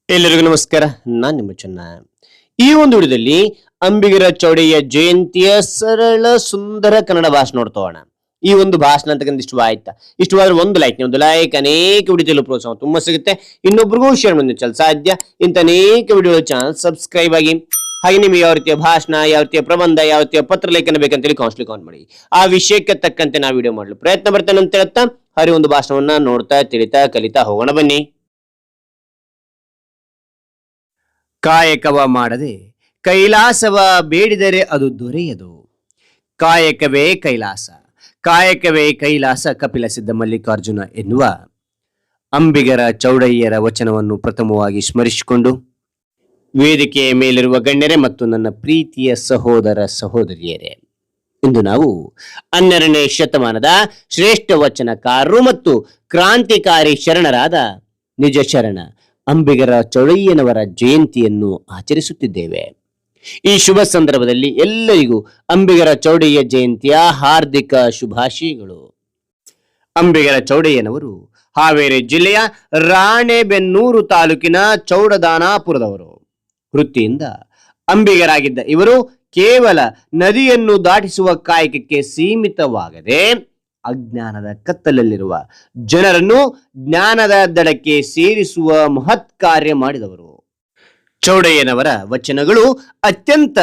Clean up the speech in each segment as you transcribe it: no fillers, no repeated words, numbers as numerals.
ಎಲ್ಲರಿಗೂ ನಮಸ್ಕಾರ. ನಾನು ನಿಮ್ಮ ಚೆನ್ನ. ಈ ಒಂದು ವಿಡಿಯೋದಲ್ಲಿ ಅಂಬಿಗರ ಚೌಡಯ್ಯ ಜಯಂತಿಯ ಸರಳ ಸುಂದರ ಕನ್ನಡ ಭಾಷಣ ನೋಡ್ತೋಣ. ಈ ಒಂದು ಭಾಷಣ ಅಂತಕ್ಕಂಥ ಇಷ್ಟವಾಯ್ತಾ? ಇಷ್ಟವಾದ್ರೆ ಒಂದು ಲೈಕ್ ಅನೇಕ ವಿಡಿಯೋದಲ್ಲಿ ಪ್ರೋತ್ಸಾಹ ತುಂಬಾ ಸಿಗುತ್ತೆ. ಇನ್ನೊಬ್ರಿಗೂ ಶೇರ್ ಮಾಡಿ ಸಾಧ್ಯ. ಇಂಥ ಅನೇಕ ವಿಡಿಯೋ ಚಾನಲ್ ಸಬ್ಸ್ಕ್ರೈಬ್ ಆಗಿ. ಹಾಗೆ ನಿಮಗೆ ಯಾವ ರೀತಿಯ ಭಾಷಣ, ಯಾವ ರೀತಿಯ ಪ್ರಬಂಧ, ಯಾವ ರೀತಿಯ ಪತ್ರ ಲೇಖನ ಬೇಕಂತೇಳಿ ಕಾಮೆಂಟ್ ಮಾಡಿ. ಆ ವಿಷಯಕ್ಕೆ ತಕ್ಕಂತೆ ನಾವು ವಿಡಿಯೋ ಮಾಡಲು ಪ್ರಯತ್ನ ಬರ್ತೇನೆ ಅಂತ ಹೇಳ್ತಾ ಹರಿ ಒಂದು ಭಾಷಣವನ್ನ ನೋಡ್ತಾ ತಿಳಿತಾ ಕಲಿತಾ ಹೋಗೋಣ ಬನ್ನಿ. ಕಾಯಕವ ಮಾಡದೆ ಕೈಲಾಸವ ಬೇಡಿದರೆ ಅದು ದೊರೆಯದು. ಕಾಯಕವೇ ಕೈಲಾಸ, ಕಾಯಕವೇ ಕೈಲಾಸ. ಕಪಿಲ ಸಿದ್ಧ ಮಲ್ಲಿಕಾರ್ಜುನ ಎನ್ನುವ ಅಂಬಿಗರ ಚೌಡಯ್ಯರ ವಚನವನ್ನು ಪ್ರಥಮವಾಗಿ ಸ್ಮರಿಸಿಕೊಂಡು ವೇದಿಕೆಯ ಮೇಲಿರುವ ಗಣ್ಯರೇ ಮತ್ತು ನನ್ನ ಪ್ರೀತಿಯ ಸಹೋದರ ಸಹೋದರಿಯರೇ, ಇಂದು ನಾವು 12ನೇ ಶತಮಾನದ ಶ್ರೇಷ್ಠ ವಚನಕಾರರು ಮತ್ತು ಕ್ರಾಂತಿಕಾರಿ ಶರಣರಾದ ನಿಜ ಶರಣ ಅಂಬಿಗರ ಚೌಡಯ್ಯನವರ ಜಯಂತಿಯನ್ನು ಆಚರಿಸುತ್ತಿದ್ದೇವೆ. ಈ ಶುಭ ಸಂದರ್ಭದಲ್ಲಿ ಎಲ್ಲರಿಗೂ ಅಂಬಿಗರ ಚೌಡಯ್ಯ ಜಯಂತಿಯ ಹಾರ್ದಿಕ ಶುಭಾಶಯಗಳು. ಅಂಬಿಗರ ಚೌಡಯ್ಯನವರು ಹಾವೇರಿ ಜಿಲ್ಲೆಯ ರಾಣೆಬೆನ್ನೂರು ತಾಲೂಕಿನ ಚೌಡದಾನಾಪುರದವರು. ವೃತ್ತಿಯಿಂದ ಅಂಬಿಗರಾಗಿದ್ದ ಇವರು ಕೇವಲ ನದಿಯನ್ನು ದಾಟಿಸುವ ಕಾಯಕಕ್ಕೆ ಸೀಮಿತವಾಗದೆ ಅಜ್ಞಾನದ ಕತ್ತಲಲ್ಲಿರುವ ಜನರನ್ನು ಜ್ಞಾನದ ದಡಕ್ಕೆ ಸೇರಿಸುವ ಮಹತ್ ಕಾರ್ಯ ಮಾಡಿದವರು. ಚೌಡಯ್ಯನವರ ವಚನಗಳು ಅತ್ಯಂತ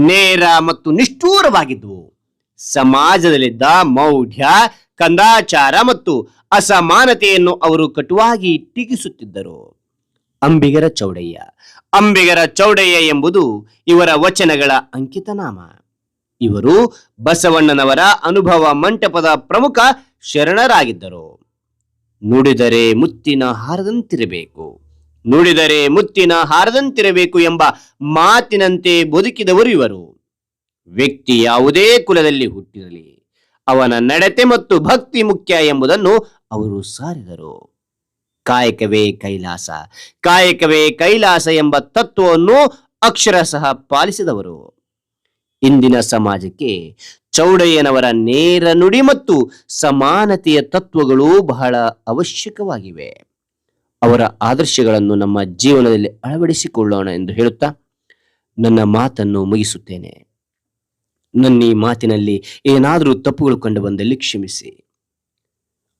ನೇರ ಮತ್ತು ನಿಷ್ಠೂರವಾಗಿದ್ದವು. ಸಮಾಜದಲ್ಲಿದ್ದ ಮೌಢ್ಯ, ಕಂದಾಚಾರ ಮತ್ತು ಅಸಮಾನತೆಯನ್ನು ಅವರು ಕಟುವಾಗಿ ಟೀಕಿಸುತ್ತಿದ್ದರು. ಅಂಬಿಗರ ಚೌಡಯ್ಯ, ಅಂಬಿಗರ ಚೌಡಯ್ಯ ಎಂಬುದು ಇವರ ವಚನಗಳ ಅಂಕಿತನಾಮ. ಇವರು ಬಸವಣ್ಣನವರ ಅನುಭವ ಮಂಟಪದ ಪ್ರಮುಖ ಶರಣರಾಗಿದ್ದರು. ನುಡಿದರೆ ಮುತ್ತಿನ ಹಾರದಂತಿರಬೇಕು, ನುಡಿದರೆ ಮುತ್ತಿನ ಹಾರದಂತಿರಬೇಕು ಎಂಬ ಮಾತಿನಂತೆ ಬದುಕಿದವರು ಇವರು. ವ್ಯಕ್ತಿ ಯಾವುದೇ ಕುಲದಲ್ಲಿ ಹುಟ್ಟಿರಲಿ, ಅವನ ನಡತೆ ಮತ್ತು ಭಕ್ತಿ ಮುಖ್ಯ ಎಂಬುದನ್ನು ಅವರು ಸಾರಿದರು. ಕಾಯಕವೇ ಕೈಲಾಸ, ಕಾಯಕವೇ ಕೈಲಾಸ ಎಂಬ ತತ್ವವನ್ನು ಅಕ್ಷರಶಃ ಪಾಲಿಸಿದವರು. ಇಂದಿನ ಸಮಾಜಕ್ಕೆ ಚೌಡಯ್ಯನವರ ನೇರ ನುಡಿ ಮತ್ತು ಸಮಾನತೆಯ ತತ್ವಗಳು ಬಹಳ ಅವಶ್ಯಕವಾಗಿವೆ. ಅವರ ಆದರ್ಶಗಳನ್ನು ನಮ್ಮ ಜೀವನದಲ್ಲಿ ಅಳವಡಿಸಿಕೊಳ್ಳೋಣ ಎಂದು ಹೇಳುತ್ತಾ ನನ್ನ ಮಾತನ್ನು ಮುಗಿಸುತ್ತೇನೆ. ನನ್ನ ಈ ಮಾತಿನಲ್ಲಿ ಏನಾದರೂ ತಪ್ಪುಗಳು ಕಂಡು ಬಂದಲ್ಲಿ ಕ್ಷಮಿಸಿ.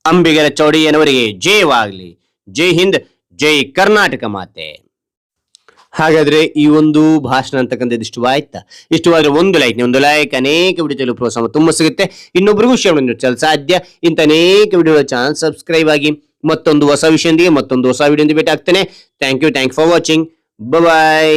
ಅಂಬಿಗರ ಚೌಡಯ್ಯನವರಿಗೆ ಜಯವಾಗಲಿ. ಜೈ ಹಿಂದ್, ಜೈ ಕರ್ನಾಟಕ ಮಾತೆ. ಹಾಗಾದ್ರೆ ಈ ಒಂದು ಭಾಷಣ ಅಂತಕ್ಕಂಥದ್ದು ಇಷ್ಟವಾಯ್ತಾ? ಇಷ್ಟವಾದ್ರೆ ಒಂದು ಲೈಕ್ ಅನೇಕ ವಿಡಿಯೋದಲ್ಲಿ ಪ್ರೋತ್ಸಾಹ ತುಂಬಾ ಸಿಗುತ್ತೆ. ಇನ್ನೊಬ್ರಿಗೂ ಶೇರ್ ಮಾಡಿ ಸಾಧ್ಯ. ಇಂಥ ಅನೇಕ ವಿಡಿಯೋ ಚಾನಲ್ ಸಬ್ಸ್ಕ್ರೈಬ್ ಆಗಿ. ಮತ್ತೊಂದು ಹೊಸ ವಿಷಯದೊಂದಿಗೆ ಮತ್ತೊಂದು ಹೊಸ ವಿಡಿಯೋದಿಂದ ಭೇಟಿ ಆಗ್ತೇನೆ. Thank you for watching. Bye.